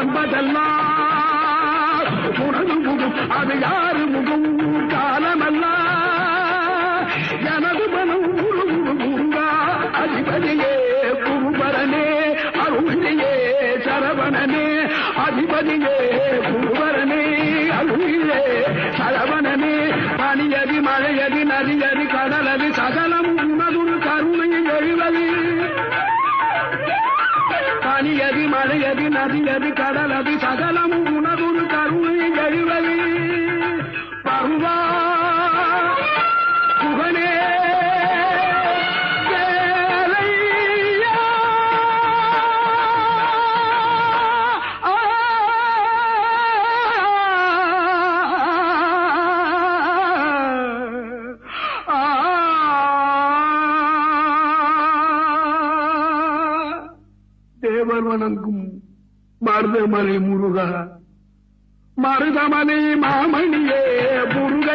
காண்பதெல்லாம் உனது முகம் அது யாரு முகம் காலமல்ல எனது மனம் முருகா அதிபதியே குருபரனே அருளியே சரவணனே அதிபதியே குருபரனே அருளியே சரவணனே பனியதி மழையதி நதியதி கடலதி சகலம் உனதுரு கருணையை எழுவது பனியதி மழையதி நதியதி கடலதி சகலம் உனதுரு கருணையை எழுவது பருவா புகனே தேவர் வணங்கும் மருதமலை முருகா மருதமலை மாமணியே முருகா